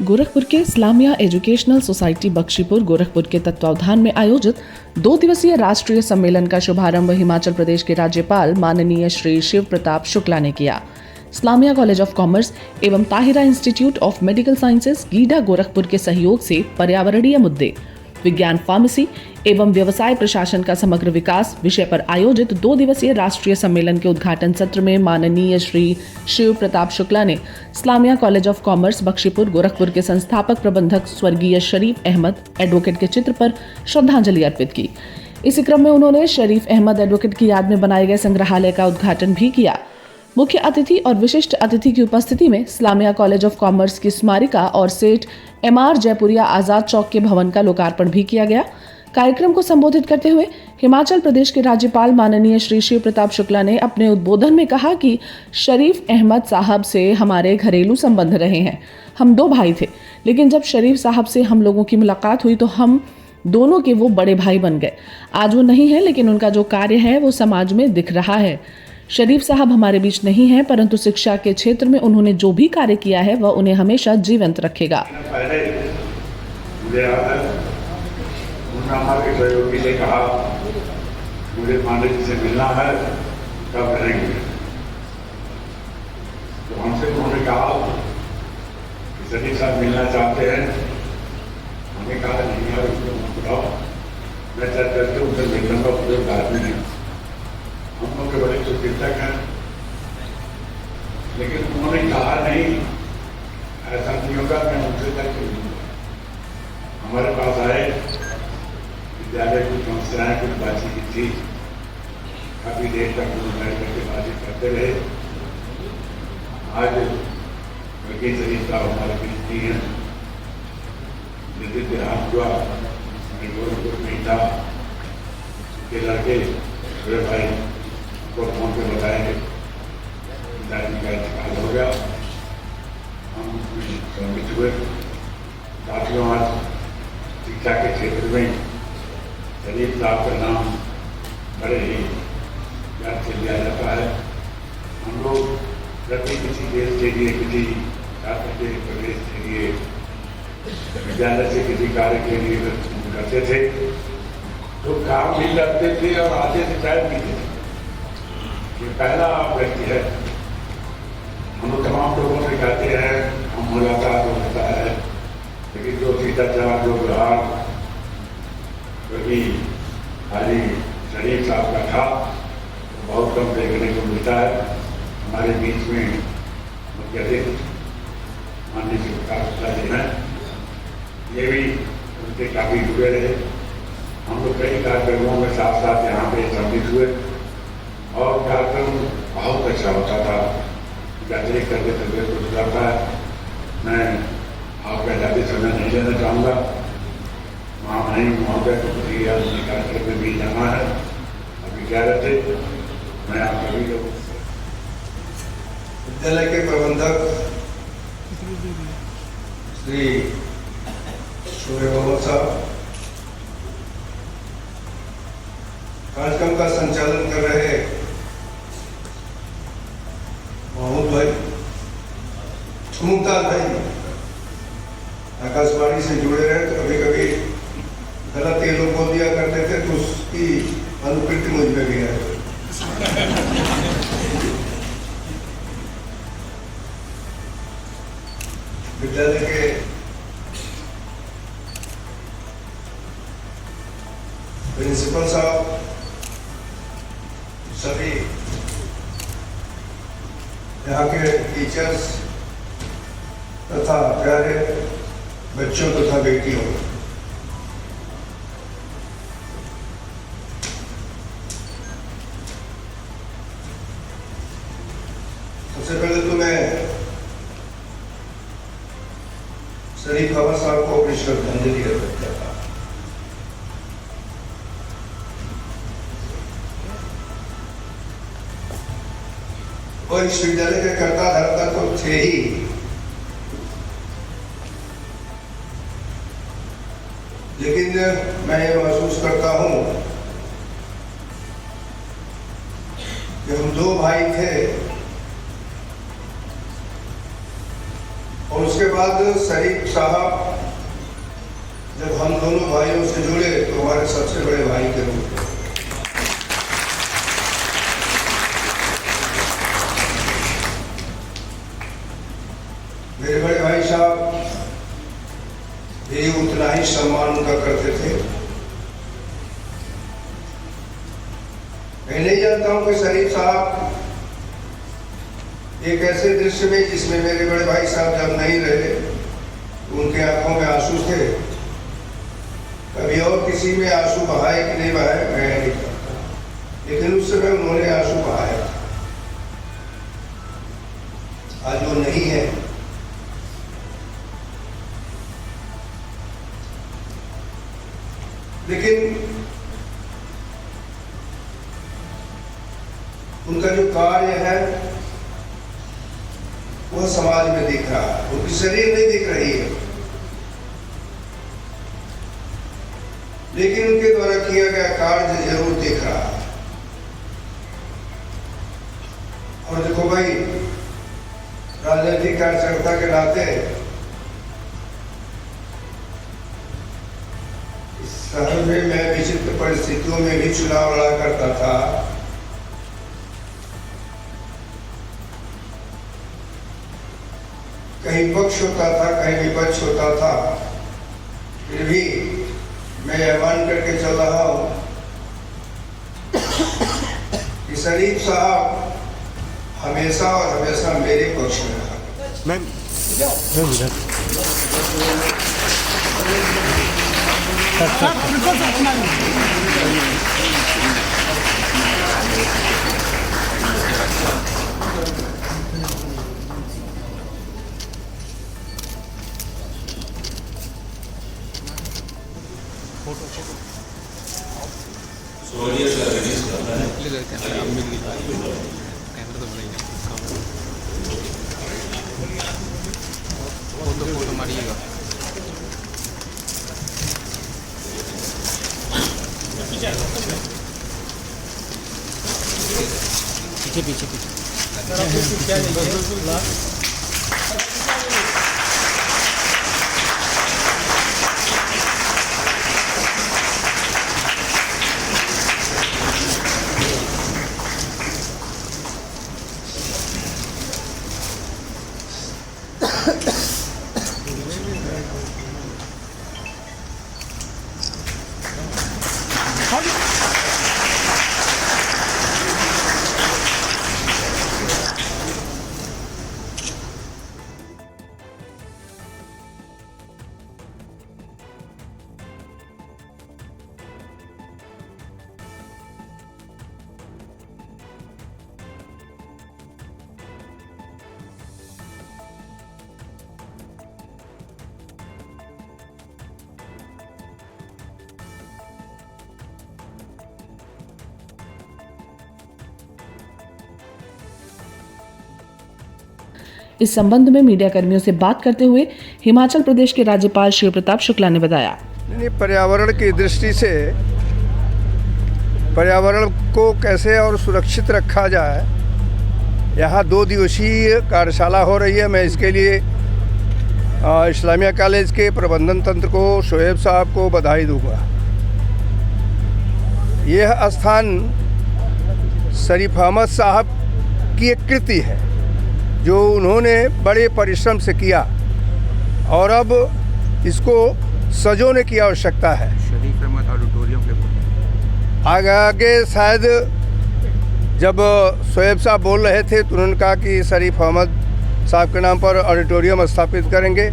गोरखपुर के Islamia educational society Bakhshipur Gorakhpur के तत्वावधान में आयोजित 2 दिवसीय राष्ट्रीय सम्मेलन का शुभारंभ हिमाचल प्रदेश के राज्यपाल माननीय श्री शिव प्रताप शुक्ला ने किया। इस्लामिया कॉलेज ऑफ कॉमर्स एवं Tahira institute of medical sciences GIDA Gorakhpur के सहयोग से पर्यावरणीय मुद्दे, विज्ञान फार्मेसी एवं व्यवसाय प्रशासन का समग्र विकास विषय पर आयोजित 2 दिवसीय राष्ट्रीय सम्मेलन के उद्घाटन सत्र में माननीय श्री शिव प्रताप शुक्ला ने Islamia college of commerce Bakhshipur Gorakhpur के संस्थापक प्रबंधक स्वर्गीय शरीफ अहमद एडवोकेट के चित्र पर श्रद्धांजलि अर्पित की। इसी क्रम में उन्होंने शरीफ अहमद एडवोकेट की याद में बनाए गए संग्रहालय का उद्घाटन भी किया। मुख्य अतिथि और विशिष्ट अतिथि की उपस्थिति में इस्लामिया कॉलेज ऑफ कॉमर्स की स्मारिका और सेठ MR जयपुरिया आजाद चौक के भवन का लोकार्पण भी किया गया। कार्यक्रम को संबोधित करते हुए हिमाचल प्रदेश के राज्यपाल माननीय श्री शिव प्रताप शुक्ला ने अपने उद्बोधन में कहा कि शरीफ अहमद साहब से हमारे घरेलू संबंध रहे हैं। हम 2 भाई थे, लेकिन जब शरीफ साहब से हम लोगों की मुलाकात हुई तो हम दोनों के वो बड़े भाई बन गए। आज वो नहीं है, लेकिन उनका जो कार्य है वो समाज में दिख रहा है। शरीफ साहब हमारे बीच नहीं है, परंतु शिक्षा के क्षेत्र में उन्होंने जो भी कार्य किया है वह उन्हें हमेशा जीवंत रखेगा। हमारे सहयोगी ने कहा मुझे माने जी से मिलना है, कब रहेंगे? तो हमसे उन्होंने कहा कि शरीफ साहब मिलना चाहते हैं। हमने कहा नहीं यार, उसको बताओ, मैं चर्चा करके उनसे मिल लूँगा, बुजुर्ग आदमी है, हम लोग के बड़े चिकित्सक हैं। लेकिन उन्होंने कहा नहीं, ऐसा नहीं होगा, मैं उनसे तक मिलूँगा। हमारे पास आए, विद्यालय की समस्याएं कुछ बातचीत की थी, काफी देर तक उन्होंने करके बातचीत करते रहे। आज वकील शरीफ साहब हमारे बीच नहीं है, जिस देहांत हुआ गोरखपुर में था, के लड़के मेरे भाई को फोन पे बताएंगे पिताजी का इंतकाल हो गया। हम सम्मिलित हुए। साथियों, आज शिक्षा के क्षेत्र में शरीफ साहब का नाम बड़े ही याद से लिया जाता है। हम लोग जब भी किसी देश के लिए, किसी छात्र के प्रदेश के लिए, विद्यालय से किसी कार्य के लिए करते थे तो काम भी करते थे और आधे से शायद भी थे। ये पहला व्यक्ति है। हम लोग तमाम लोगों से कहते हैं हम मुलाकात होता है, लेकिन जो शिष्टाचार, जो व्यवहार क्योंकि खाली शरीफ साहब का था, तो बहुत कम देखने को मिलता है। हमारे बीच में मुख्य अतिथि माननीय शिव प्रताप शुक्ला जी हैं, ये भी उनके काफ़ी जुड़े रहे। हम लोग कई कार्यक्रमों में साथ साथ यहाँ पे सम्मिलित हुए और कार्यक्रम बहुत अच्छा होता था। अतिरिक्त करते तबियत को सुधारता है। मैं आपका ज़्यादा समय नहीं लेना चाहूँगा। वहाँ नहीं महोदय को कार्यक्रम में भी जाना है, अभी कह रहे थे। मैं आप सभी लोग विद्यालय के प्रबंधक श्री शोएब अहमद साहब, कार्यक्रम का संचालन कर रहे महमूद भाई, मुमताज भाई, आकाशवाणी से जुड़े रहे। तो कभी कभी गलत ये लोग बोल दिया करते थे तो उसकी अनुकृति मुझ में भी है। विद्यालय के प्रिंसिपल साहब, सभी यहाँ के टीचर्स तथा प्यारे बच्चों तथा बेटियों, सबसे पहले तो मैं शरीफ अहमद साहब को अपनी श्रद्धांजलि अर्पित करता हूँ। वो इस विद्यालय के कर्ता धर्ता तो थे ही, लेकिन मैं ये महसूस करता हूँ कि हम 2 भाई थे और उसके बाद शरीफ साहब जब हम दोनों भाइयों से जुड़े तो हमारे सबसे बड़े भाई के रूप में मेरे बड़े भाई साहब भी उतना ही सम्मान उनका करते थे। मैं नहीं जानता हूं कि शरीफ साहब एक ऐसे दृश्य में जिसमें मेरे बड़े भाई साहब जब नहीं रहे उनके आंखों में आंसू थे, कभी और किसी में आंसू बहाए कि नहीं बहाए मैं नहीं जानता, लेकिन उस समय उन्होंने आंसू बहाए। आज वो नहीं है। लेकिन उनका जो कार्य है वह समाज में दिख रहा है, उनकी शरीर नहीं दिख रही है, लेकिन उनके द्वारा किया गया कार्य जरूर दिख रहा है। और देखो भाई, राजनीतिक कार्यकर्ता के नाते इस शहर में मैं विचित्र परिस्थितियों में भी चुनाव लड़ा करता था। कहीं पक्ष होता था, कहीं विपक्ष होता था, फिर भी मैं यह मान करके चल रहा हूं कि शरीफ साहब हमेशा और हमेशा मेरे पक्ष में रहा। मैम फोटो मारिएगा। पीछे पीछे पीछे इस संबंध में मीडिया कर्मियों से बात करते हुए हिमाचल प्रदेश के राज्यपाल शिव प्रताप शुक्ला ने बताया, पर्यावरण की दृष्टि से पर्यावरण को कैसे और सुरक्षित रखा जाए, यहाँ 2 दिवसीय कार्यशाला हो रही है। मैं इसके लिए इस्लामिया कॉलेज के प्रबंधन तंत्र को, शोएब साहब को बधाई दूंगा। यह स्थान शरीफ अहमद साहब की एक कृति है जो उन्होंने बड़े परिश्रम से किया और अब इसको सजोने की आवश्यकता है। शरीफ अहमद ऑडिटोरियम के आगे शायद जब शोएब साहब बोल रहे थे तो उन्होंने कहा कि शरीफ अहमद साहब के नाम पर ऑडिटोरियम स्थापित करेंगे।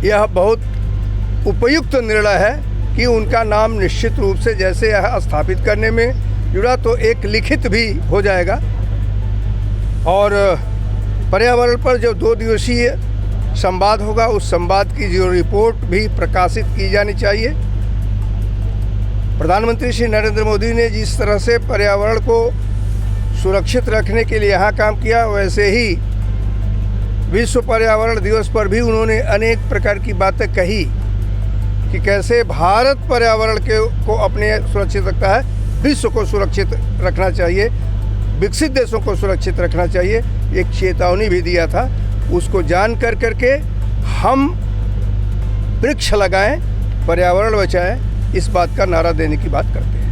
यह बहुत उपयुक्त निर्णय है कि उनका नाम निश्चित रूप से जैसे यह स्थापित करने में जुड़ा तो एक लिखित भी हो जाएगा और पर्यावरण पर जो 2 दिवसीय संवाद होगा उस संवाद की जो रिपोर्ट भी प्रकाशित की जानी चाहिए। प्रधानमंत्री श्री नरेंद्र मोदी ने जिस तरह से पर्यावरण को सुरक्षित रखने के लिए यहाँ काम किया, वैसे ही विश्व पर्यावरण दिवस पर भी उन्होंने अनेक प्रकार की बातें कही कि कैसे भारत पर्यावरण को अपने सुरक्षित रखता है, विश्व को सुरक्षित रखना चाहिए, विकसित देशों को सुरक्षित रखना चाहिए। एक चेतावनी भी दिया था, उसको जान करके हम वृक्ष लगाएं, पर्यावरण बचाएं, इस बात का नारा देने की बात करते हैं।